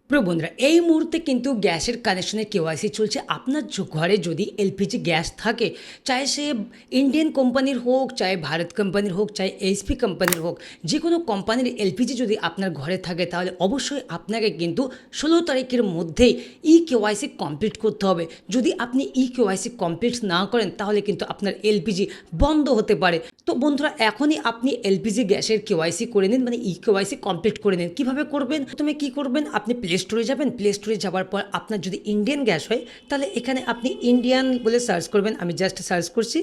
প্রিয় বন্ধুরা, এই মুহূর্তে কিন্তু গ্যাসের কানেকশনের কেওয়াইসি চলছে। আপনার ঘরে যদি এলপিজি গ্যাস থাকে, চাहे সে ইন্ডিয়ান কোম্পানির হোক, চাहे ভারত কোম্পানির হোক, চাहे এইচপি কোম্পানির হোক, যে কোনো কোম্পানির এলপিজি যদি আপনার ঘরে থাকে, তাহলে অবশ্যই আপনাকে কিন্তু 16 তারিখের মধ্যেই কেওয়াইসি কমপ্লিট করতে হবে। যদি আপনি কেওয়াইসি কমপ্লিট না করেন, তাহলে কিন্তু আপনার এলপিজি বন্ধ হতে পারে। তো বন্ধুরা, এখনই আপনি এলপিজি গ্যাসের কেওয়াইসি করে নিন, মানে কেওয়াইসি কমপ্লিট করে নিন। কীভাবে করবেন? প্রথমে কী করবেন, আপনি প্লে স্টোরে যাবেন। প্লে স্টোরে যাওয়ার পর আপনার যদি ইন্ডিয়ান গ্যাস হয়, তাহলে এখানে আপনি ইন্ডিয়ান বলে সার্চ করবেন। আমি জাস্ট সার্চ করছি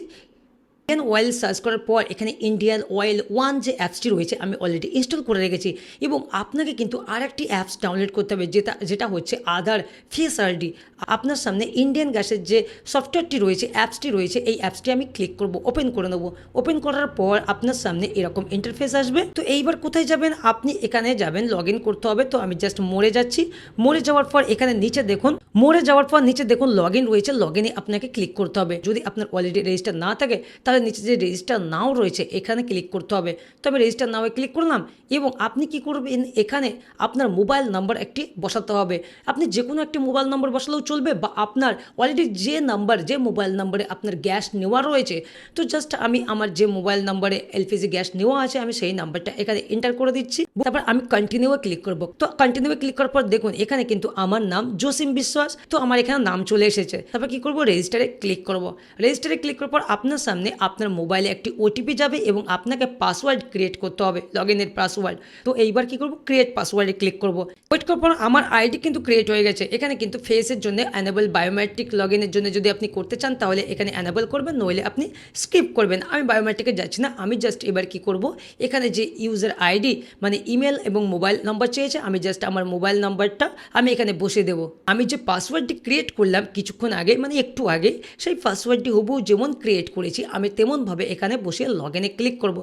ইন্ডিয়ান অয়েল। সার্চ করার পর এখানে ইন্ডিয়ান অয়েল 1 যে অ্যাপসটি রয়েছে, আমি অলরেডি ইনস্টল করে রেখেছি। এবং আপনাকে কিন্তু আর একটি অ্যাপস ডাউনলোড করতে হবে, যেটা হচ্ছে আধার ফেস আইডি। আপনার সামনে ইন্ডিয়ান গ্যাসের যে সফটওয়্যারটি রয়েছে, অ্যাপসটি রয়েছে, এই অ্যাপসটি আমি ক্লিক করব, ওপেন করে নেব। ওপেন করার পর আপনার সামনে এরকম ইন্টারফেস আসবে। তো এইবার কোথায় যাবেন? আপনি এখানে যাবেন, লগ ইন করতে হবে। তো আমি জাস্ট মোড়ে যাচ্ছি। মোড়ে যাওয়ার পর এখানে নিচে দেখুন, লগ ইন রয়েছে। লগ ইনে আপনাকে ক্লিক করতে হবে। যদি আপনার অলরেডি রেজিস্টার না থাকে, তাহলে নিচে যে রেজিস্টার নাও রয়েছে, এখানে ক্লিক করতে হবে। তো আমি রেজিস্টার নাও ক্লিক করলাম। এবং আপনি কি করবেন, এখানে আপনার মোবাইল নাম্বার একটি বসাতে হবে। আপনি যে কোনো একটি মোবাইল নাম্বার বসালেও চলবে, বা আপনার অলরেডি যে মোবাইল নাম্বারে আপনার গ্যাস নেওয়া রয়েছে, তো জাস্ট আমি আমার যে মোবাইল নাম্বারে এলপিজি গ্যাস নেওয়া আছে, আমি সেই নাম্বারটা এখানে এন্টার করে দিচ্ছি। তারপর আমি কন্টিনিউ ক্লিক করব। তো কন্টিনিউ ক্লিক করার পর দেখুন, এখানে কিন্তু আমার নাম জসিম বিশ্বাস। তো আমার এখানে নাম চলে এসেছে। তারপর কি করব, রেজিস্টারে ক্লিক করব। রেজিস্টারে ক্লিক করার পর আপনার সামনে আপনার মোবাইলে একটি ওটিপি যাবে এবং আপনাকে পাসওয়ার্ড ক্রিয়েট করতে হবে, লগ ইনের পাসওয়ার্ড। তো এইবার কি করব, ক্রিয়েট পাসওয়ার্ডে ক্লিক করব। ওয়েট করার পর আমার আইডি কিন্তু ক্রিয়েট হয়ে গেছে। এখানে কিন্তু ফেসের জন্য অ্যানেবল, বায়োমেট্রিক লগ ইনের জন্য যদি আপনি করতে চান, তাহলে এখানে অ্যানেবল করবেন, নইলে আপনি স্কিপ করবেন। আমি বায়োমেট্রিকে যাচ্ছি না। আমি জাস্ট এবার কি করব, এখানে যে ইউজার আইডি মানে ইমেল এবং মোবাইল নাম্বার চেয়েছে, আমি জাস্ট আমার মোবাইল নাম্বারটা আমি এখানে বসে দেবো। আমি যে পাসওয়ার্ডটি ক্রিয়েট করলাম কিছুক্ষণ আগে, মানে একটু আগে, সেই পাসওয়ার্ডটি হুবহু যেমন ক্রিয়েট করেছি, আমি তেমনভাবে এখানে বসে লগ ইনে ক্লিক করব।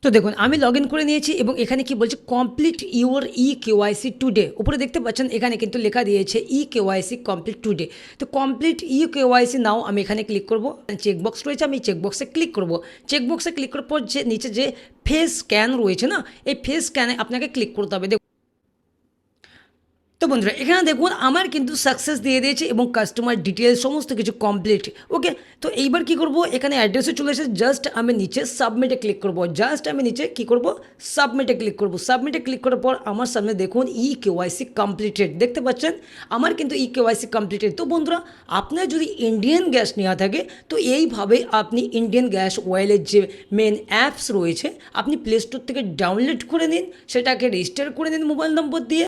তো দেখুন, আমি লগ ইন করে নিয়েছি এবং এখানে কি বলছে, কমপ্লিট ইউর কেওয়াইসি টুডে। উপরে দেখতে পাচ্ছেন এখানে কিন্তু লেখা দিয়েছে কেওয়াইসি কমপ্লিট টুডে। তো কমপ্লিট কেওয়াইসি নাও আমি এখানে ক্লিক করব। চেকবক্স রয়েছে, আমি চেকবক্সে ক্লিক করব। চেকবক্সে ক্লিক করার পর যে নিচে যে ফেস স্ক্যান রয়েছে না, এই ফেস স্ক্যানে আপনাকে ক্লিক করতে হবে। তো বন্ধুরা, এখানে দেখুন আমার কিন্তু সাকসেস দিয়ে দিয়েছে এবং কাস্টমার ডিটেলস সমস্ত কিছু কমপ্লিট। ওকে, তো এইবার কি করব, এখানে অ্যাড্রেসে চলে এসে জাস্ট আমি নিচে সাবমিটে ক্লিক করব। সাবমিটে ক্লিক করব। সাবমিটে ক্লিক করার পর আমার সামনে দেখুন কেওয়াইসি কমপ্লিটেড। দেখতে পাচ্ছেন আমার কিন্তু কেওয়াইসি কমপ্লিটেড। তো বন্ধুরা, আপনার যদি ইন্ডিয়ান গ্যাস নেওয়া থাকে, তো এইভাবে আপনি ইন্ডিয়ান গ্যাস অয়েলের যে মেন অ্যাপস রয়েছে, আপনি প্লে স্টোর থেকে ডাউনলোড করে নিন, সেটাকে রেজিস্টার করে নিন মোবাইল নম্বর দিয়ে।